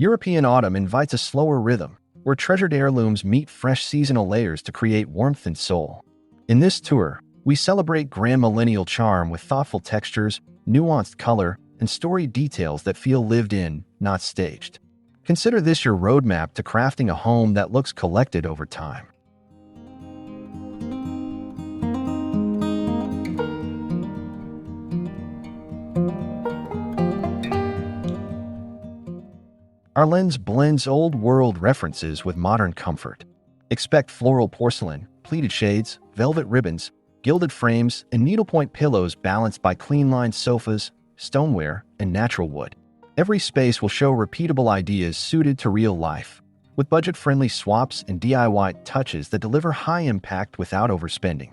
European autumn invites a slower rhythm, where treasured heirlooms meet fresh seasonal layers to create warmth and soul. In this tour, we celebrate Grandmillennial charm with thoughtful textures, nuanced color, and storied details that feel lived in, not staged. Consider this your roadmap to crafting a home that looks collected over time. Our lens blends old-world references with modern comfort. Expect floral porcelain, pleated shades, velvet ribbons, gilded frames, and needlepoint pillows balanced by clean-lined sofas, stoneware, and natural wood. Every space will show repeatable ideas suited to real life, with budget-friendly swaps and DIY touches that deliver high impact without overspending.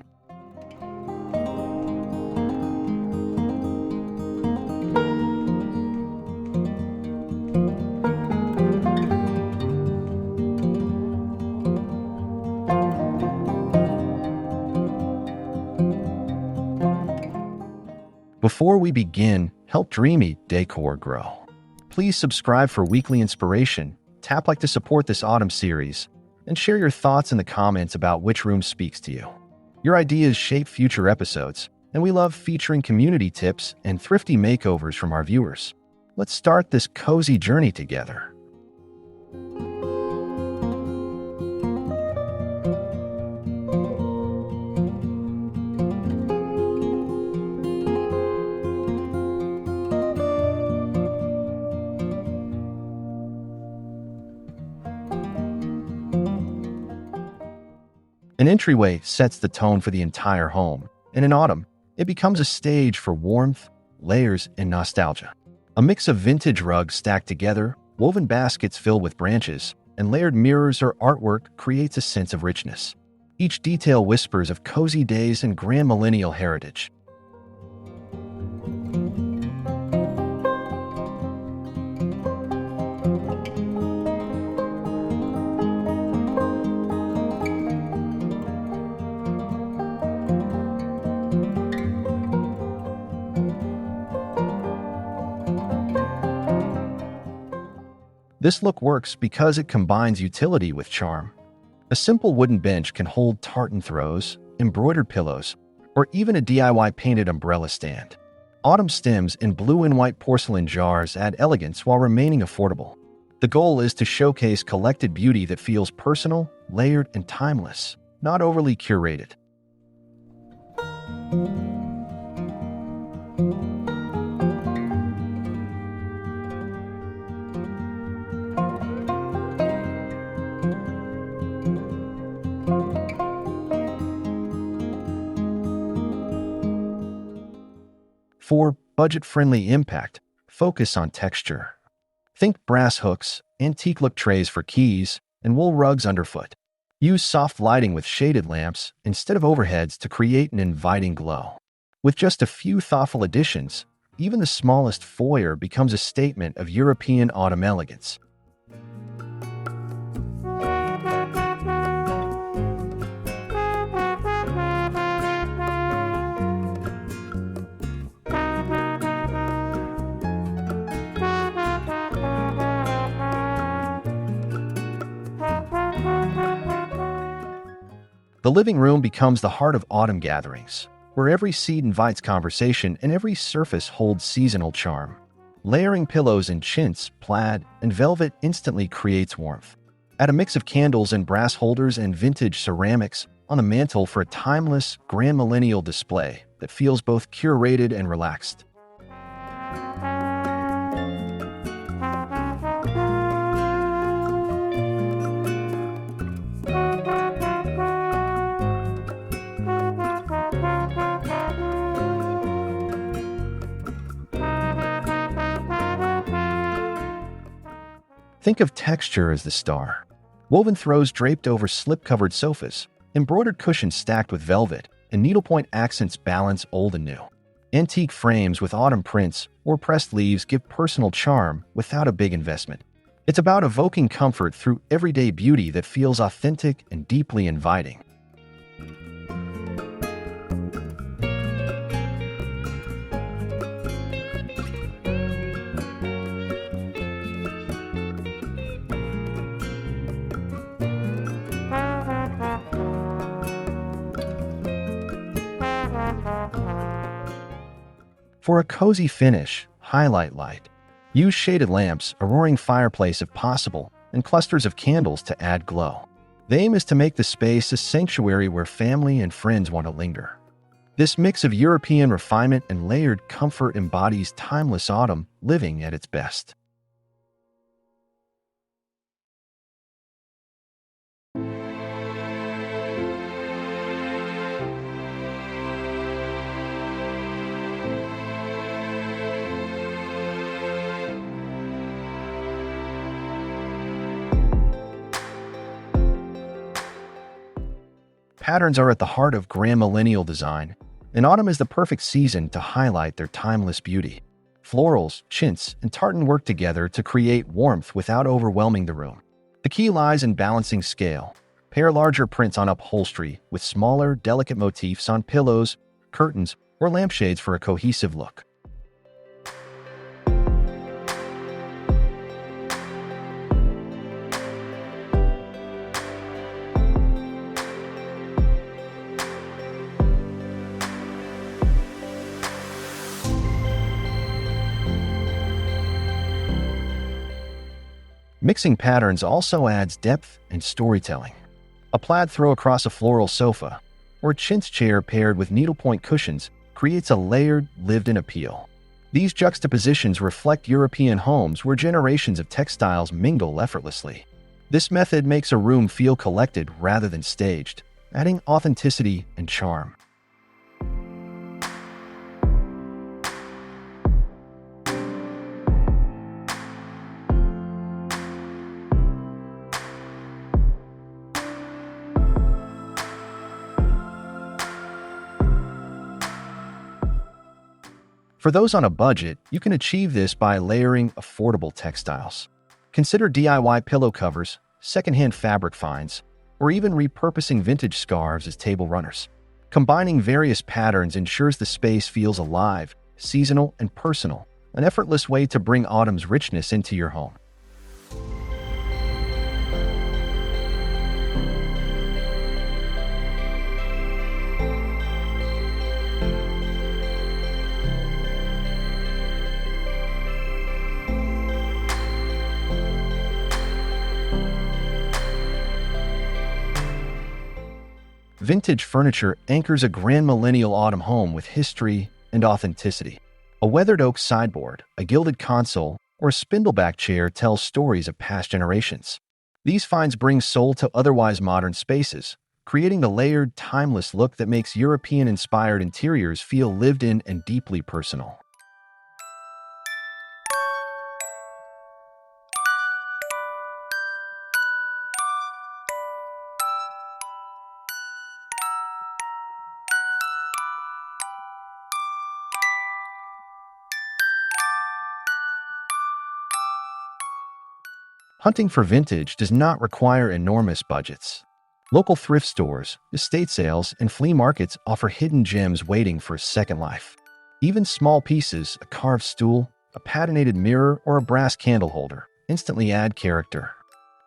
Before we begin, help Dreamy Decor grow. Please subscribe for weekly inspiration, tap like to support this autumn series, and share your thoughts in the comments about which room speaks to you. Your ideas shape future episodes, and we love featuring community tips and thrifty makeovers from our viewers. Let's start this cozy journey together. An entryway sets the tone for the entire home, and in autumn, it becomes a stage for warmth, layers, and nostalgia. A mix of vintage rugs stacked together, woven baskets filled with branches, and layered mirrors or artwork creates a sense of richness. Each detail whispers of cozy days and grandmillennial heritage. This look works because it combines utility with charm. A simple wooden bench can hold tartan throws, embroidered pillows, or even a DIY painted umbrella stand. Autumn stems in blue and white porcelain jars add elegance while remaining affordable. The goal is to showcase collected beauty that feels personal, layered, and timeless, not overly curated. For budget-friendly impact, focus on texture. Think brass hooks, antique-look trays for keys, and wool rugs underfoot. Use soft lighting with shaded lamps instead of overheads to create an inviting glow. With just a few thoughtful additions, even the smallest foyer becomes a statement of European autumn elegance. The living room becomes the heart of autumn gatherings, where every seat invites conversation and every surface holds seasonal charm. Layering pillows in chintz, plaid, and velvet instantly creates warmth. Add a mix of candles and brass holders and vintage ceramics on the mantel for a timeless, grandmillennial display that feels both curated and relaxed. Think of texture as the star. Woven throws draped over slip-covered sofas, embroidered cushions stacked with velvet, and needlepoint accents balance old and new. Antique frames with autumn prints or pressed leaves give personal charm without a big investment. It's about evoking comfort through everyday beauty that feels authentic and deeply inviting. For a cozy finish, highlight light. Use shaded lamps, a roaring fireplace if possible, and clusters of candles to add glow. The aim is to make the space a sanctuary where family and friends want to linger. This mix of European refinement and layered comfort embodies timeless autumn living at its best. Patterns are at the heart of Grandmillennial design, and autumn is the perfect season to highlight their timeless beauty. Florals, chintz, and tartan work together to create warmth without overwhelming the room. The key lies in balancing scale. Pair larger prints on upholstery with smaller, delicate motifs on pillows, curtains, or lampshades for a cohesive look. Mixing patterns also adds depth and storytelling. A plaid throw across a floral sofa, or a chintz chair paired with needlepoint cushions creates a layered, lived-in appeal. These juxtapositions reflect European homes where generations of textiles mingle effortlessly. This method makes a room feel collected rather than staged, adding authenticity and charm. For those on a budget, you can achieve this by layering affordable textiles. Consider DIY pillow covers, secondhand fabric finds, or even repurposing vintage scarves as table runners. Combining various patterns ensures the space feels alive, seasonal, and personal, an effortless way to bring autumn's richness into your home. Vintage furniture anchors a Grandmillennial autumn home with history and authenticity. A weathered oak sideboard, a gilded console, or a spindleback chair tells stories of past generations. These finds bring soul to otherwise modern spaces, creating the layered, timeless look that makes European-inspired interiors feel lived in and deeply personal. Hunting for vintage does not require enormous budgets. Local thrift stores, estate sales, and flea markets offer hidden gems waiting for a second life. Even small pieces, a carved stool, a patinated mirror, or a brass candle holder, instantly add character.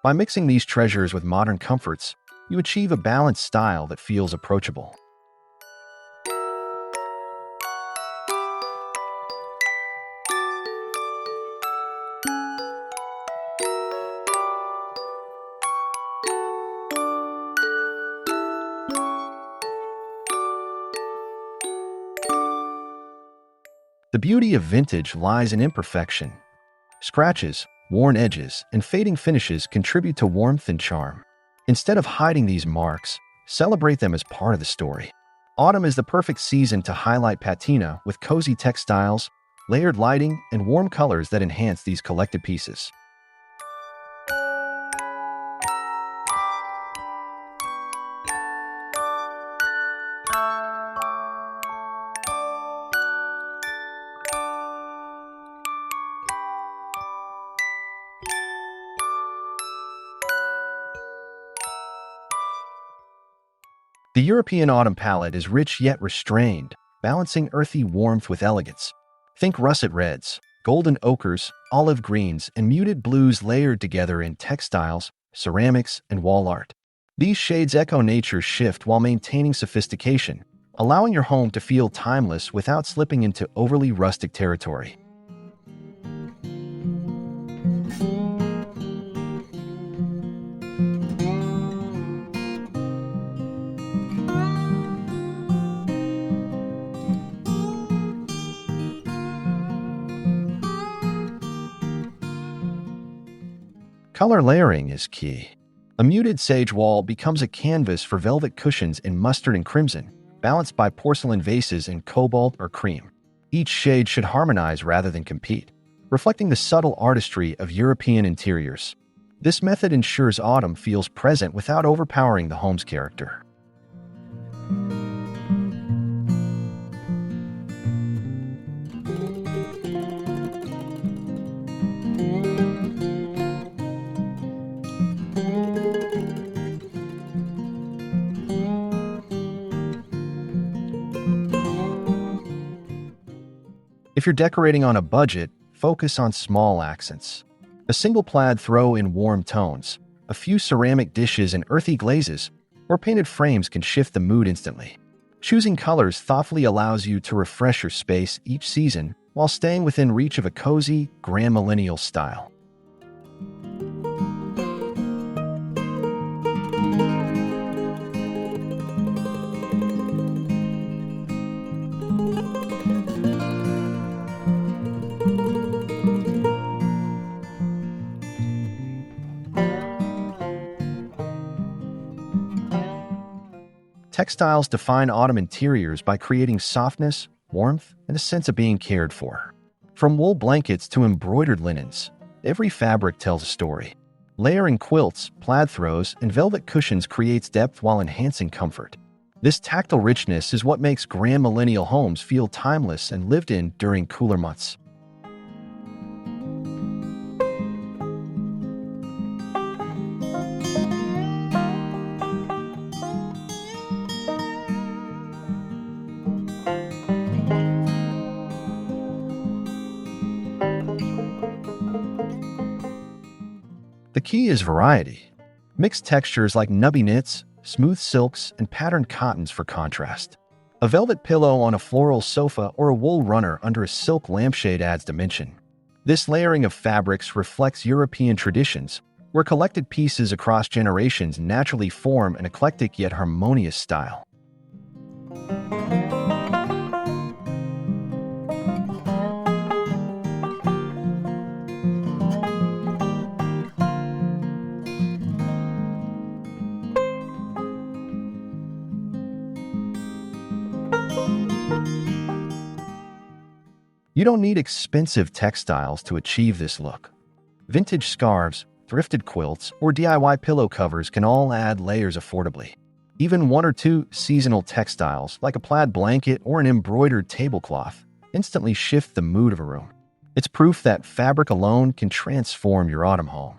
By mixing these treasures with modern comforts, you achieve a balanced style that feels approachable. The beauty of vintage lies in imperfection. Scratches, worn edges, and fading finishes contribute to warmth and charm. Instead of hiding these marks, celebrate them as part of the story. Autumn is the perfect season to highlight patina with cozy textiles, layered lighting, and warm colors that enhance these collected pieces. The European autumn palette is rich yet restrained, balancing earthy warmth with elegance. Think russet reds, golden ochres, olive greens, and muted blues layered together in textiles, ceramics, and wall art. These shades echo nature's shift while maintaining sophistication, allowing your home to feel timeless without slipping into overly rustic territory. Color layering is key. A muted sage wall becomes a canvas for velvet cushions in mustard and crimson, balanced by porcelain vases in cobalt or cream. Each shade should harmonize rather than compete, reflecting the subtle artistry of European interiors. This method ensures autumn feels present without overpowering the home's character. If you're decorating on a budget, focus on small accents. A single plaid throw in warm tones, a few ceramic dishes and earthy glazes, or painted frames can shift the mood instantly. Choosing colors thoughtfully allows you to refresh your space each season while staying within reach of a cozy, Grandmillennial style. Textiles define autumn interiors by creating softness, warmth, and a sense of being cared for. From wool blankets to embroidered linens, every fabric tells a story. Layering quilts, plaid throws, and velvet cushions creates depth while enhancing comfort. This tactile richness is what makes Grandmillennial homes feel timeless and lived in during cooler months. The key is variety. Mix textures like nubby knits, smooth silks, and patterned cottons for contrast. A velvet pillow on a floral sofa or a wool runner under a silk lampshade adds dimension. This layering of fabrics reflects European traditions, where collected pieces across generations naturally form an eclectic yet harmonious style. You don't need expensive textiles to achieve this look. Vintage scarves, thrifted quilts, or DIY pillow covers can all add layers affordably. Even one or two seasonal textiles, like a plaid blanket or an embroidered tablecloth, instantly shift the mood of a room. It's proof that fabric alone can transform your autumn home.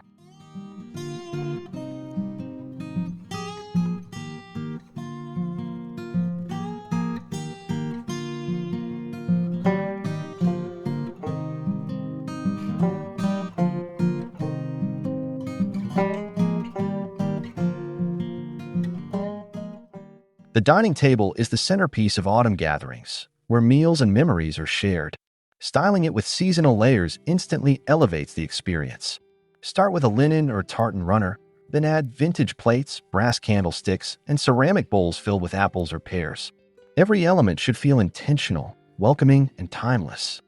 The dining table is the centerpiece of autumn gatherings, where meals and memories are shared. Styling it with seasonal layers instantly elevates the experience. Start with a linen or tartan runner, then add vintage plates, brass candlesticks, and ceramic bowls filled with apples or pears. Every element should feel intentional, welcoming, and timeless.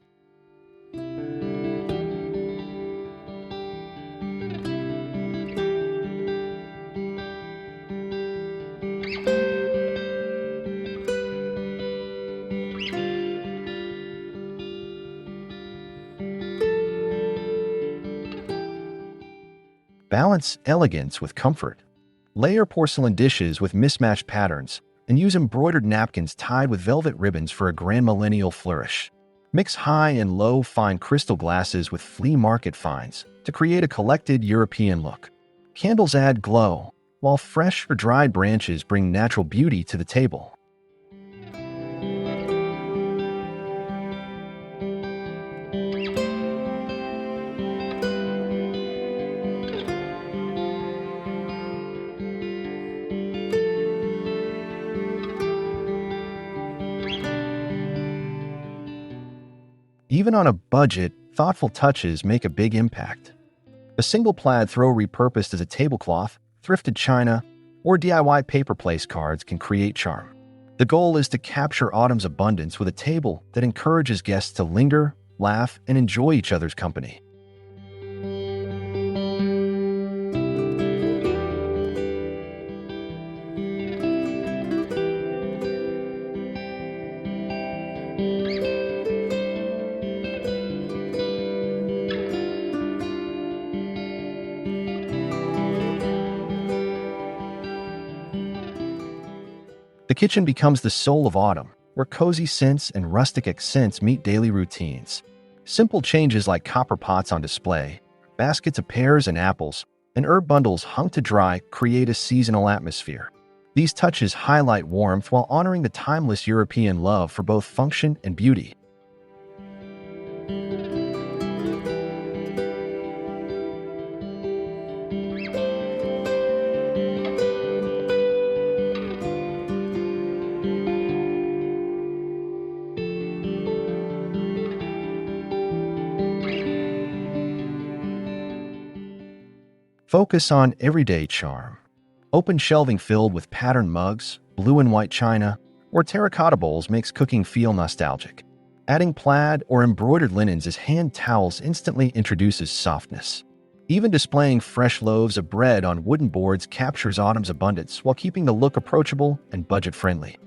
Balance elegance with comfort. Layer porcelain dishes with mismatched patterns and use embroidered napkins tied with velvet ribbons for a Grandmillennial flourish. Mix high and low fine crystal glasses with flea market finds to create a collected European look. Candles add glow, while fresh or dried branches bring natural beauty to the table. Even on a budget, thoughtful touches make a big impact. A single plaid throw repurposed as a tablecloth, thrifted china, or DIY paper place cards can create charm. The goal is to capture autumn's abundance with a table that encourages guests to linger, laugh, and enjoy each other's company. The kitchen becomes the soul of autumn, where cozy scents and rustic accents meet daily routines. Simple changes like copper pots on display, baskets of pears and apples, and herb bundles hung to dry create a seasonal atmosphere. These touches highlight warmth while honoring the timeless European love for both function and beauty. Focus on everyday charm. Open shelving filled with patterned mugs, blue and white china, or terracotta bowls makes cooking feel nostalgic. Adding plaid or embroidered linens as hand towels instantly introduces softness. Even displaying fresh loaves of bread on wooden boards captures autumn's abundance while keeping the look approachable and budget-friendly.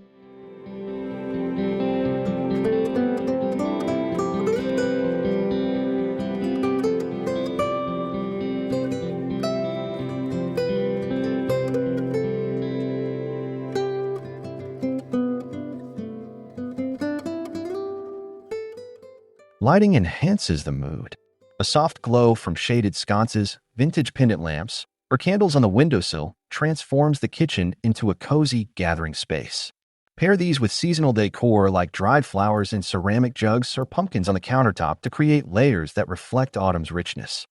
Lighting enhances the mood. A soft glow from shaded sconces, vintage pendant lamps, or candles on the windowsill transforms the kitchen into a cozy gathering space. Pair these with seasonal decor like dried flowers in ceramic jugs or pumpkins on the countertop to create layers that reflect autumn's richness.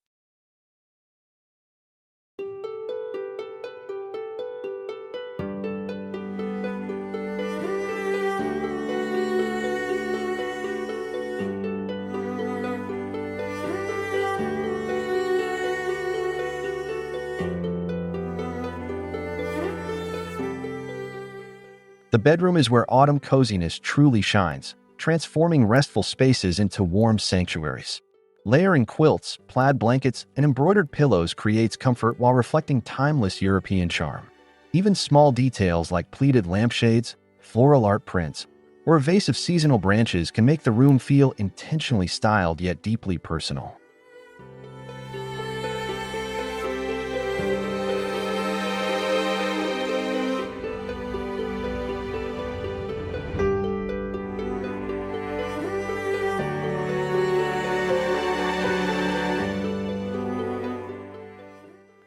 The bedroom is where autumn coziness truly shines, transforming restful spaces into warm sanctuaries. Layering quilts, plaid blankets, and embroidered pillows creates comfort while reflecting timeless European charm. Even small details like pleated lampshades, floral art prints, or a vase of seasonal branches can make the room feel intentionally styled yet deeply personal.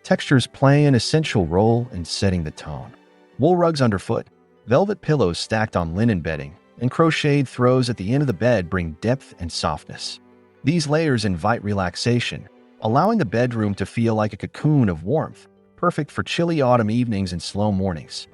Textures play an essential role in setting the tone. Wool rugs underfoot, velvet pillows stacked on linen bedding, and crocheted throws at the end of the bed bring depth and softness. These layers invite relaxation, allowing the bedroom to feel like a cocoon of warmth, perfect for chilly autumn evenings and slow mornings.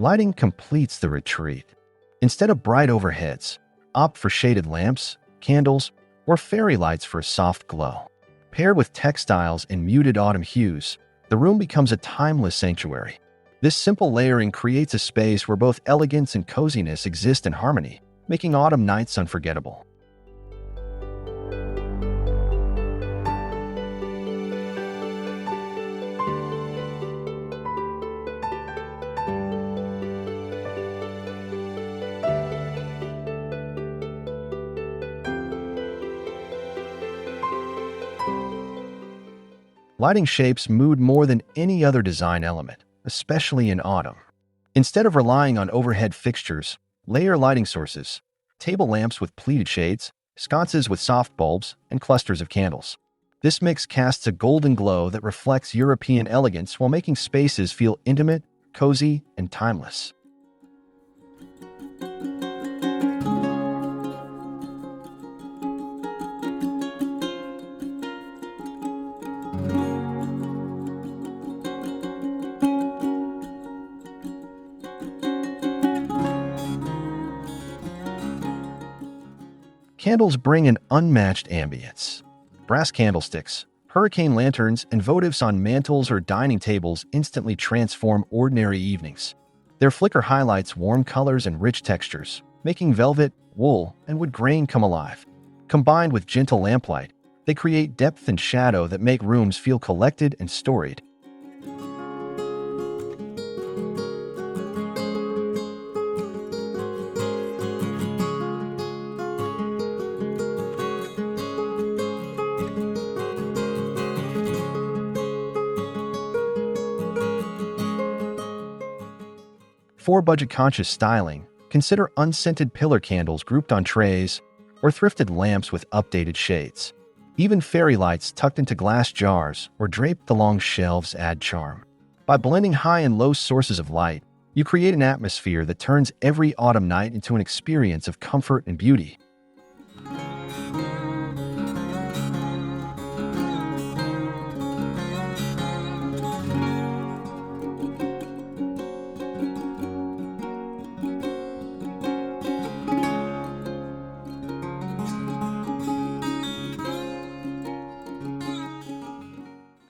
Lighting completes the retreat. Instead of bright overheads, opt for shaded lamps, candles, or fairy lights for a soft glow. Paired with textiles and muted autumn hues, the room becomes a timeless sanctuary. This simple layering creates a space where both elegance and coziness exist in harmony, making autumn nights unforgettable. Lighting shapes mood more than any other design element, especially in autumn. Instead of relying on overhead fixtures, layer lighting sources, table lamps with pleated shades, sconces with soft bulbs, and clusters of candles. This mix casts a golden glow that reflects European elegance while making spaces feel intimate, cozy, and timeless. Candles bring an unmatched ambience. Brass candlesticks, hurricane lanterns, and votives on mantels or dining tables instantly transform ordinary evenings. Their flicker highlights warm colors and rich textures, making velvet, wool, and wood grain come alive. Combined with gentle lamplight, they create depth and shadow that make rooms feel collected and storied. For budget-conscious styling, consider unscented pillar candles grouped on trays or thrifted lamps with updated shades. Even fairy lights tucked into glass jars or draped along shelves add charm. By blending high and low sources of light, you create an atmosphere that turns every autumn night into an experience of comfort and beauty.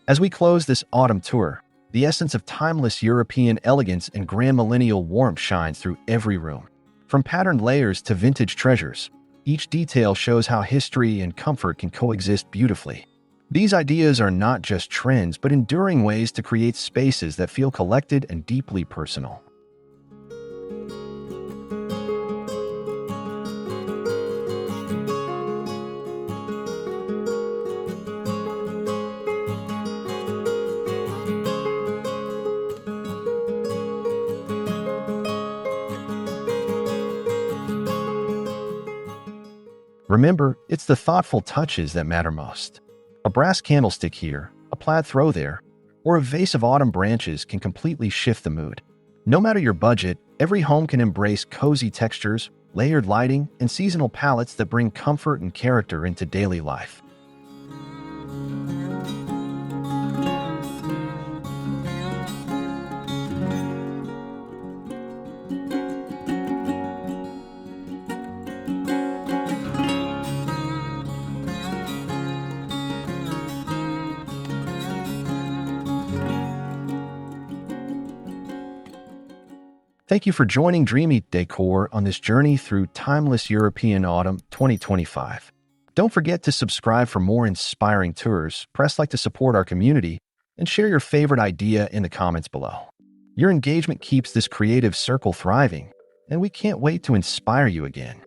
As we close this autumn tour, the essence of timeless European elegance and Grandmillennial warmth shines through every room. From patterned layers to vintage treasures, each detail shows how history and comfort can coexist beautifully. These ideas are not just trends, but enduring ways to create spaces that feel collected and deeply personal. Remember, it's the thoughtful touches that matter most. A brass candlestick here, a plaid throw there, or a vase of autumn branches can completely shift the mood. No matter your budget, every home can embrace cozy textures, layered lighting, and seasonal palettes that bring comfort and character into daily life. Thank you for joining Dreamy Decor on this journey through timeless European Autumn 2025. Don't forget to subscribe for more inspiring tours, press like to support our community, and share your favorite idea in the comments below. Your engagement keeps this creative circle thriving, and we can't wait to inspire you again.